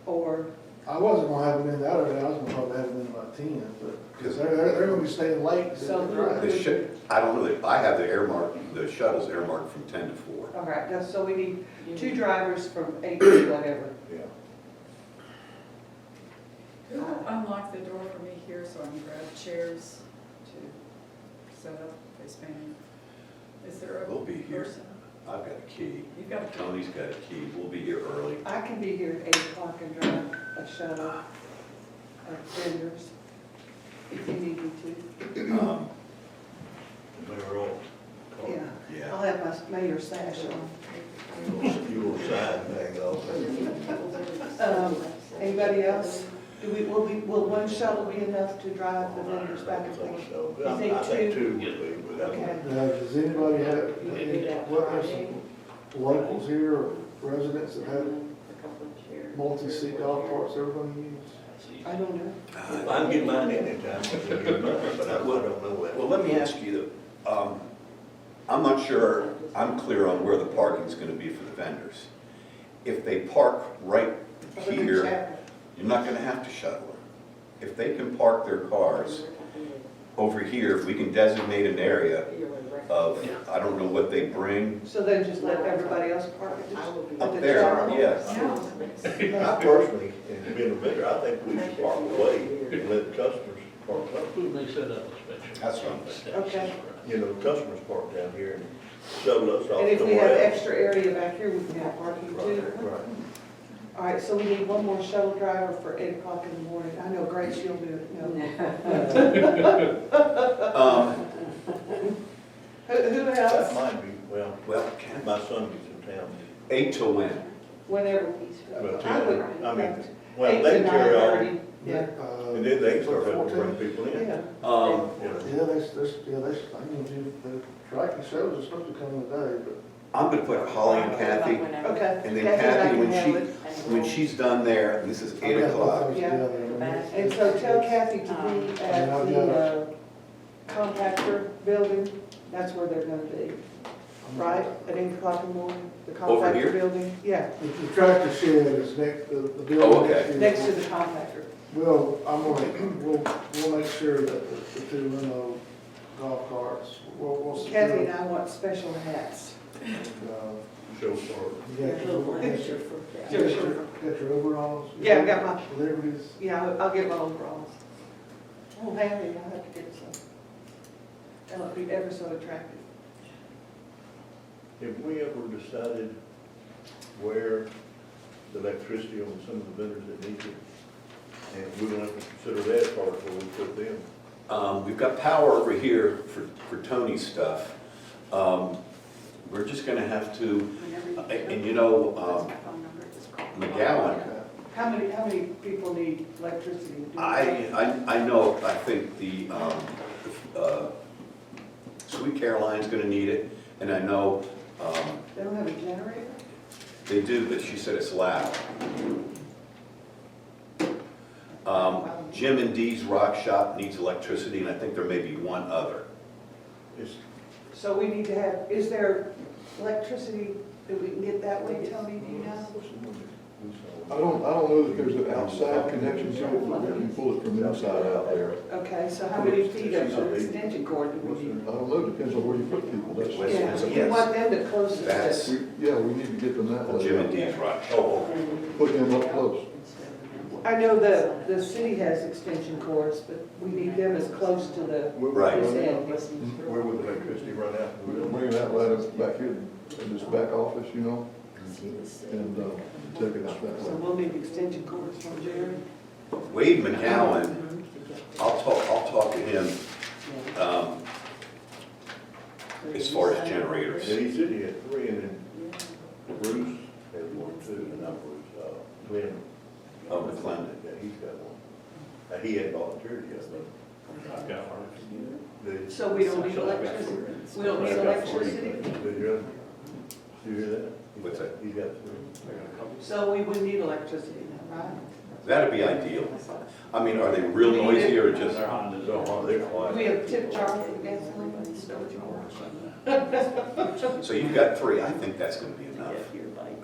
Or, I wasn't gonna have them in that early, I was gonna probably have them in about 10, but, because they're gonna be staying late. So who- Right. The I don't know, I have the shuttles earmarked from 10 to 4. all right, so we need 2 drivers from 8 to whatever. Yeah. Who will unlock the door for me here so I can grab chairs to set up face painting? Is there a We'll be here. person? I've got a key. You've got a key. Tony's got a key. We'll be here early. I can be here at 8 o'clock and drive a shuttle of vendors if you need me to. They're all. Yeah, Yeah. I'll have my mayor sash on. You will sign thing also. Anybody else? Will one shuttle be enough to drive the vendors back and forth? So, You think I think 2? 2 would be, but that's. Okay. Now, does anybody have, what are some locals here, or residents that have A couple of chairs. multi-seat dog parks they're gonna use? I don't know. I can get mine anytime, I can get mine, but I don't know that. Well, let me ask you, I'm not sure, I'm clear on where the parking's gonna be for the vendors. If they park right here, you're not gonna have to shuttle them. If they can park their cars over here, if we can designate an area of, I don't know what they bring, So then just let everybody else park it? up there, yes. I personally, and being a vendor, I think we should park away and let the customers park up. Who may set up a special. That's what I'm saying. Okay. You know, the customers park down here and shuttle us off And if we have somewhere else. extra area back here, we can have parking too. Right. All right, so we need one more shuttle driver for 8 o'clock in the morning. I know Grace, you'll do it. No. Who That else? might be, well, Well, my son gets in town. 8 to when? Whenever. Well, I would, I mean, 8 well, to they can carry on, 9:30. Yeah, and then they start having to bring people in. yeah. You know. I mean, the tracking shows are supposed to come in today, but I'm gonna put Holly and Kathy, Okay. and then Kathy and I Kathy, can when handle it. when she's done there, and this is 8 o'clock. Yeah. And so tell Kathy to be at the compactor building. That's where they're gonna be, right? At 8 o'clock in the morning? The Over here? compactor building? Yeah, The tractor shed is next, the building. Oh, okay. next to the compactor. We'll make sure that the 2 limo golf carts, we'll secure. Kathy and I want special hats. Show for You got your, got your overalls? Yeah, I got my- Liberties. Yeah, I'll get my overalls. Oh, Harry, I have to get some. That'll be ever so attractive. Have we ever decided where the electricity on some of the vendors that need it? And we're gonna have to consider that part before we put them. We've got power over here for Tony's stuff. We're just gonna have to, and you know, McGowan, How many people need electricity? Do you know? I know, I think the Sweet Caroline's gonna need it, and I know, They don't have a generator? they do, but she said it's loud. Jim and Dee's Rock Shop needs electricity, and I think there may be one other. It's- So we need to have, is there electricity that we can get that way, Tony, do you know? I don't know that there's an outside connection to it, but we can pull it from inside out there. Okay, so how many feet of extension cord do we need? I don't know, depends on where you put people, that's, Yeah, we Yes. want them to close it. That's we need to get them that Jim and way. Dee's Rock Shop. Put them up close. I know the city has extension cords, but we need them as close to the, Right. this end. Where would the electricity run out? We're bringing that right up back here in this back office, you know, and, take it out that So way. we'll need extension cords from Jerry. Wade McGowan, I'll talk to him, as far as generators. Yeah, he said he had three, and then Bruce had one too, and that was, Glenn. Oh, McClendon. Yeah, he's got one. He hadn't volunteered yet, but. I've got one. the- So we don't need electricity? We don't need electricity? Did you hear that? What's that? He's got three. So we would need electricity now, right? That'd be ideal. I mean, are they real noisy or just? They're Hondas. Oh, they're Do quiet. we have tip jar for gasoline and stuff? So you've got three, I think that's gonna be enough. I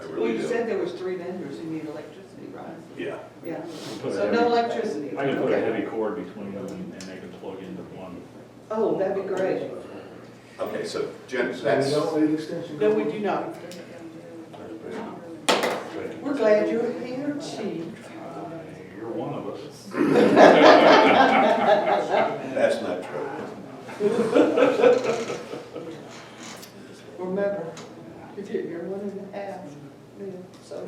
Well, really you do. said there was 3 vendors who need electricity, right? Yeah. Yeah, Put a so heavy- no electricity. I can put a Okay. heavy cord between them and they can plug into one. Oh, that'd be great. Okay, so Jen, So we that's, don't need extension. No, we cords? do not. We're glad you're here, Chief. You're one of us. that's not true. Remember, you're 1.5, so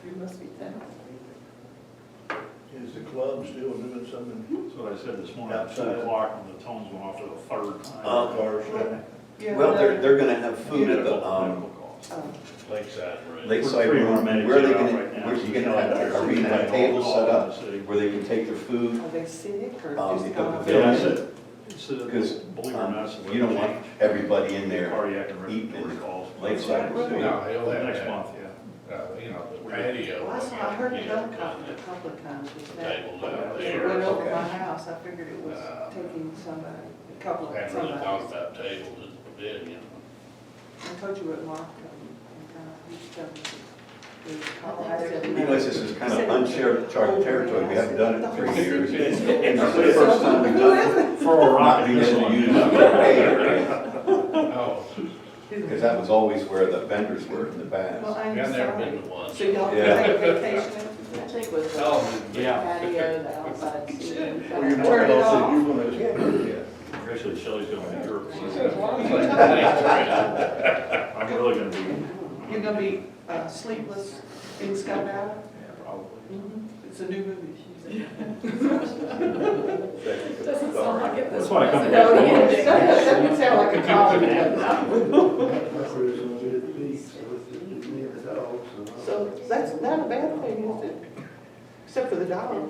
you must be thankful. Is the club still doing something? That's what I said this morning, at 2 Outside. o'clock, when the tones went off for the third time. Cars, Yeah, Well, they're gonna have food at the, Medical costs. oh, Lakeside. Lakeside We're room. pretty Where are they much gonna, right now. where you gonna have, are we gonna have tables set up where they can take their food? Are they sick or They just put gone? the Yeah, I village, said, it's, because, believe it or not, it's a you don't little want change. everybody in there Cardiac and eating respiratory in calls. Lakeside. Really? No, he'll have Next that, month, yeah. you know, the patio. Well, that's what I heard it done a couple of times, was that. Tables out It there. went over Okay. my house, I figured it was taking somebody, a couple of Hadn't really talked somebody. about tables at the pavilion. I told you what Mark told me, he told me. It was called- I said, You know, this is kind of uncharted territory, we haven't done it in 3 years. And And this is the first time we've done it, For a not rocket being able to use missile. the pay, Oh, because that was always where the vendors were in the Well, past. I'm I've never sorry. been to one. So y'all can Yeah. take a vacation? I think with the Oh, patio, the outside seating. Well, you're Turn it not off. gonna say you're gonna attend it. Actually, Shelley's going to Europe. yeah. I'm really gonna be, You're gonna be sleepless in Sky Valley? probably. It's a new movie. Doesn't sound like it. That's why I come to No, this. it doesn't sound like a comedy. So that's not a bad thing, is it? Except for the dollar.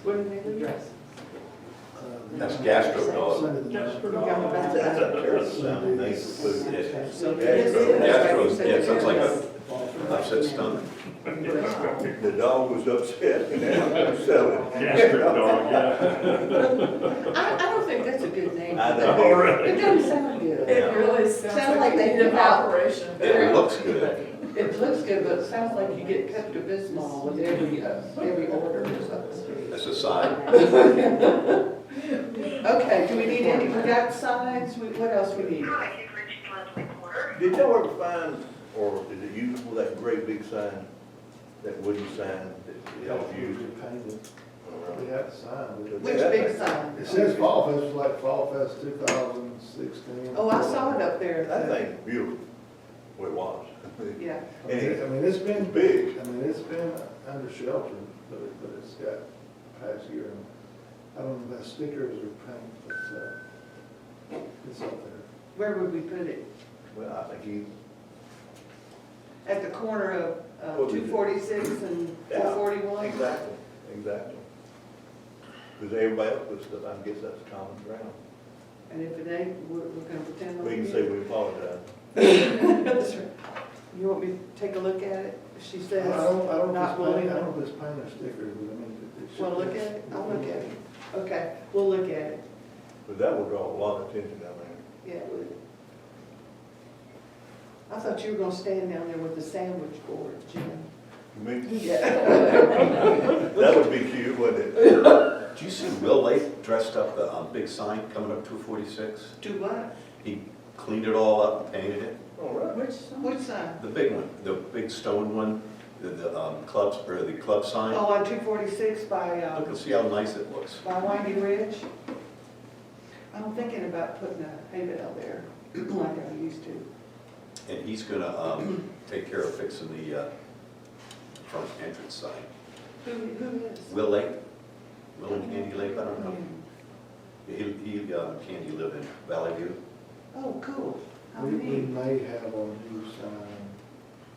What do they address? That's gastro dog. Gastro's, yeah, it sounds like a upset stomach. The dog was upset, and now I'm selling. Gastric dog, yeah. I don't think that's a good name. I for don't that. know. It doesn't sound good. It really sounds like they they need an give out- operation. It looks good. It looks good, but it sounds like you get Pepto-Bismol with every order or something. That's a sign. Okay, do we need any, we got signs, what else we need? Did y'all ever find, or is it usable, that great big sign that wooden sign that Yeah, y'all use. painted. We have the sign. Which big sign? It says Fall Fest, it's like Fall Fest 2016. Oh, I saw it up there. That thing's beautiful, where it was. Yeah, I mean, it's been It's big. I mean, it's been under shelter, but it's got past year. And I don't know if that's stickers or paint, but, it's up there. where would we put it? Well, I think he, At the corner of Well, we- 246 and Yeah, 441? exactly, exactly. Because everybody else puts stuff, I guess that's common ground. And if it ain't, we're gonna pretend like We can it say is. we apologize. That's right. You want me to take a look at it? If she I says don't know not if willing. it's paint, I don't know if it's paint or stickers, but I mean, it should. Want to look at it? I'll look at it. Okay, we'll look at it. But that would draw a lot of attention down there. Yeah, it would. I thought you were gonna stand down there with the sandwich board, Jim. You mean, Yeah. that would be cute, wouldn't it? Did you see Will Lake dressed up the big sign coming up 246? Do what? He cleaned it all up and painted it. All right. Which sign? Which sign? The big one, the big stone one, the clubs, or the club sign. Oh, on 246 Look and see how nice it looks. by Windy Ridge? I'm thinking about putting a hay bale there, like I used to. And he's gonna take care of fixing the front entrance sign. Who is? Will Lake, Will and Candy Lake, I don't know. He Candy live in Valley View. Oh, cool. How We neat. may have a new sign.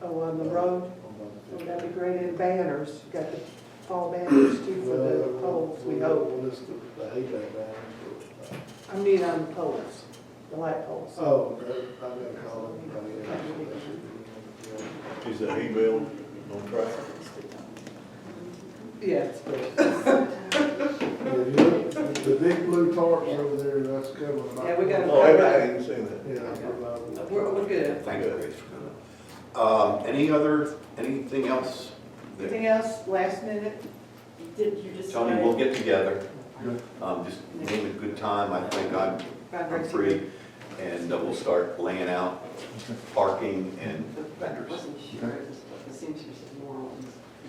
Oh, on the road? on Oh, the- that'd be great, and banners, you got the fall banners too for the Well, poles, we we'll- hope. We'll list the hay bale banners. I mean on the poles, the light poles. Oh, okay. I'm gonna call him. That should be, Is the hay bale on track? Yeah, it's good. yeah, you look, the big blue tarps over there, that's good one. Yeah, we got 'em. Oh, I haven't seen that. Yeah, I forgot. We're good. Thank you, Grace, for coming. Anything else? that- Anything else, last minute? Did you decide? Tony, we'll get together. Just name a good time. I think I'm free. And we'll start laying out parking and I vendors. wasn't sure, it seems to be more on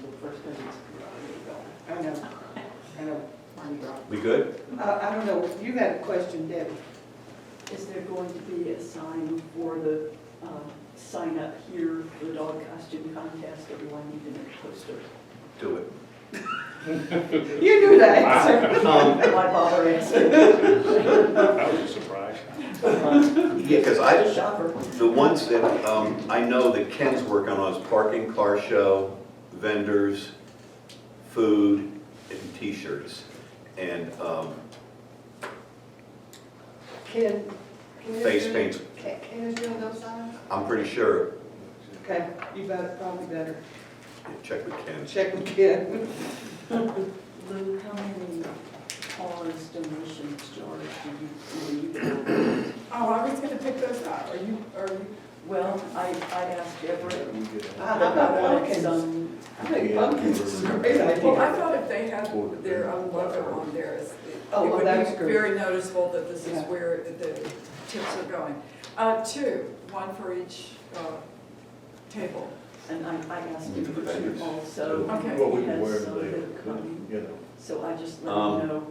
the first thing is. I know, I know. We good? I don't know, you had a question, Debbie. Is there going to be a sign for the, sign up here for the dog costume contest? Everyone need to make a poster. Do it. You knew that answer. Why bother asking? That was a surprise. Yeah, because The shopper. the ones that I know that Ken's working on is parking, car show, vendors, food, and t-shirts. And Ken is face doing- paints, Ken is doing those signs? I'm pretty sure. Okay, you probably better Check with Ken. check with Ken. Lou, how many cars donations charge do you believe? Oh, I was gonna pick those up. Are you, Well, I asked Everett. How about pumpkins? Some, I think pumpkins is a great well, I idea. thought if they had their own logo on there, Oh, it well, would that's be great. very noticeable that this is Yeah. where the tips are going. Two, one for each table. and I asked To him the for vendors. two also. Okay. What we He can has wear some today, that are coming. you know, So I just let Um, him know,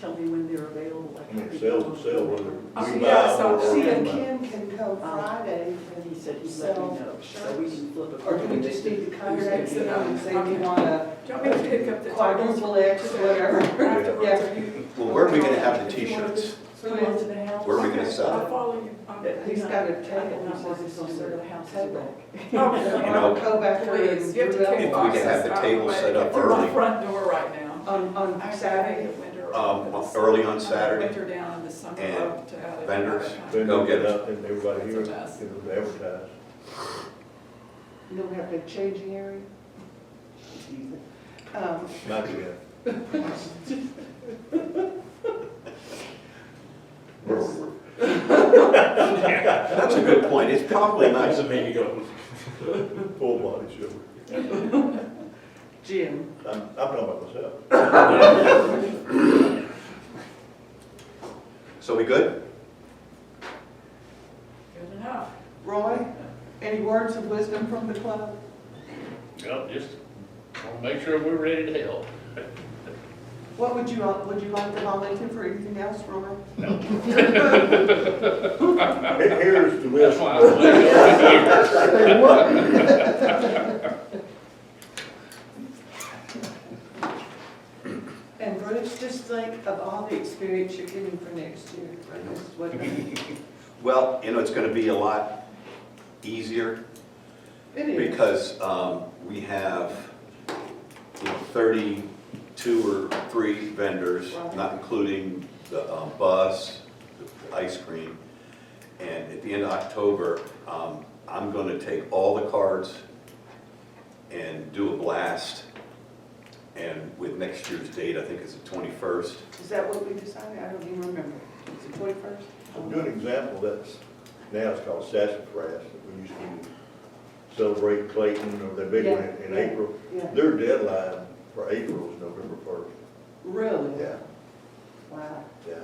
tell me when they're available. I mean, sell, whether Oh, we yeah, buy so- or See, we and buy. Kim can come Friday, And he said he'd let me Sell know, so we can flip a. or do we just need to contact Okay. them and say we Okay. want a Do you want me to pick up the tables? quadruple X, whatever? Afterwards, Yeah. are you? Well, where are we gonna have the If you wanted t-shirts? Come on to the house. Where are we gonna Okay, sell I'll it? follow you. He's got a table, I he says just it's on the the house table. Okay. You know, Go back there Please, and you have to do that. take If we could have the boxes out table of the set way. up They're on early. the front door right now. On I'm Saturday. the winter. Early on Saturday. Winter down in the summer. And up to out of- vendors. out of Then town. Go get it. out and everybody here, It's a mess. advertise. You don't have a changing area? Not yet. That's a good point. It's probably nice. Nice of me to go. Full body show. Jim, I'm talking about myself. So we good? Good enough. Roy, any words of wisdom from the club? Well, just Wanna make sure we're ready to help. What would you like to volunteer for anything else, Roy? Here's the That's list. why I was laying over here. And Bruce, just think of all the experience you're getting for next year. Right? This is what- Well, you know, it's gonna be a lot easier It is. because we have, 32 or 3 vendors, not including the bus, the ice cream. And at the end of October, I'm gonna take all the cards and do a blast. And with next year's date, I think it's the 21st. Is that what we decided? I don't even remember. It's the 21st? A good example, that's, now it's called Sassafras, that we used to celebrate Clayton, or the big one in Yeah, April. Yeah. Their deadline for April is November 1st. Really? Yeah, Wow. yeah.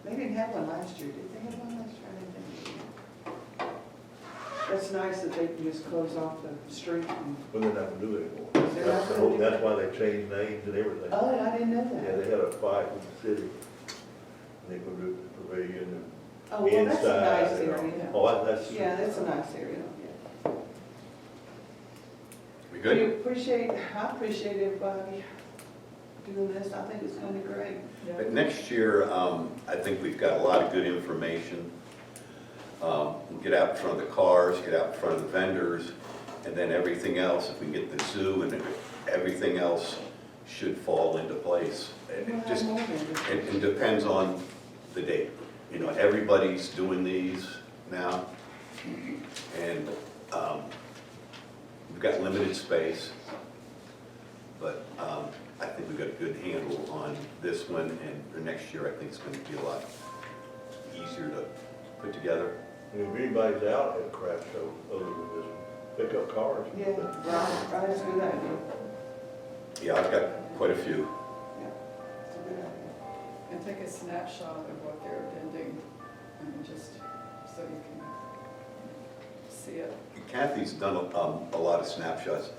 They didn't have one last year, did they have one last year? I didn't think they did. That's nice that they can just close off the street and, But they're not gonna do it anymore. They're not That's the gonna whole, do that's why they changed names and everything. oh, I didn't know Yeah, that. they had a fight with the city. They put the pavilion Oh, and well, that's a inside. nice and all. area. Oh, that's. Yeah, that's a nice area, yeah. We We good? appreciate, I appreciate everybody doing this. I think it's gonna be great. But next year, I think we've got a lot of good information. Get out in front of the cars, get out in front of the vendors, and then everything else, if we can get the zoo and everything else should fall into place. It We'll have just, more vendors. it depends on the date. You know, everybody's doing these now, and we've got limited space, but I think we've got a good handle on this one, and for next year, I think it's going to be a lot easier to put together. And if anybody's out at a craft show other than this one, pick up cars. Yeah, right, that's a good idea. Yeah, I've got quite a few. Yeah, it's a good idea. And take a snapshot of what they're vending, and just so you can see it. Kathy's done a lot of snapshots,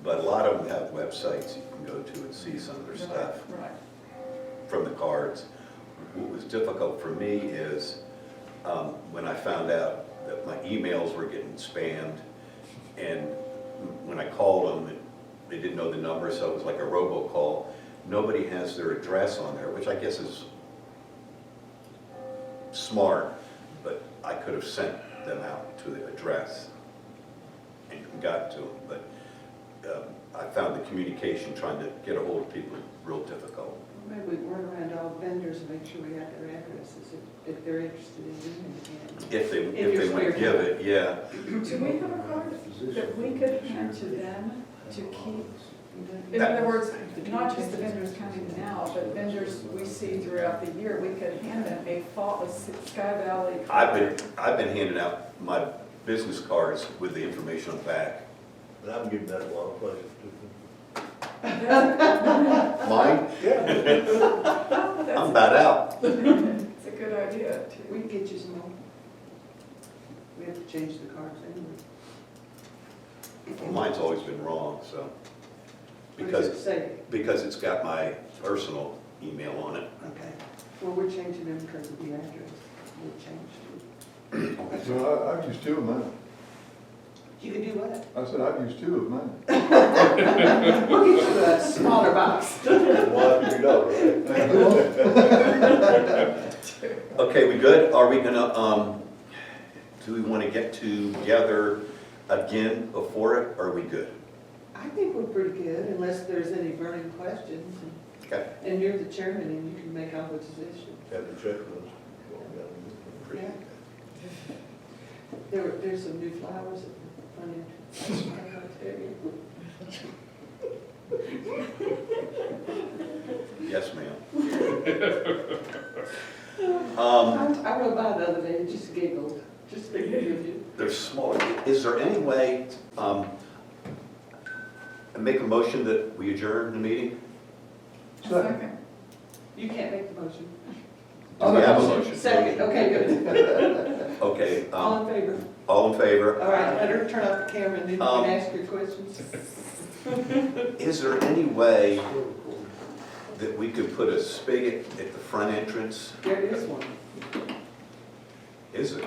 but a lot of them have websites you can go to and see some of their stuff Right. from the cards. What was difficult for me is when I found out that my emails were getting spammed, and when I called them, they didn't know the number, so it was like a robocall. Nobody has their address on there, which I guess is smart, but I could have sent them out to the address and got to them, but I found the communication, trying to get a hold of people, real difficult. Maybe we work around all vendors and make sure we have their addresses if they're interested in doing it. If they your want to spare give time. it, yeah. Do we have a card that we could hand to them to keep? In That- other words, not just the vendors coming now, but vendors we see throughout the year, we could hand them a Sky Valley card. I've been handing out my business cards with the information on the back. And I'm giving that a lot of places too. Mine? Yeah. I'm about out. It's a good idea, We too. can get you some more. We have to change the cards anyway. Well, mine's always been wrong, so. What does it Because, say? because it's got my personal email on it. Okay. Well, we're changing them because of the address. We'll change it. No, I've used 2 of mine. You can do what? I said I've used 2 of mine. We'll get you a smaller box. Well, you know, right? Okay, we good? Are we gonna, do we want to get together again before it, or are we good? I think we're pretty good unless there's any burning questions. Okay. And you're the chairman and you can make all the decisions. Have the checklist. Appreciate that. There's some new flowers at the front entrance. I gotta tell you. Yes, ma'am. I rode by the other day and just giggled, just thinking of you. They're small. Is there any way, make a motion that we adjourn the meeting? Second. You can't make the motion. Do we have a motion? Second, okay, good. Okay, All in favor? all in favor? All right, let her turn off the camera and then you can ask your questions. Is there any way that we could put a spigot at the front entrance? There is one. Is it?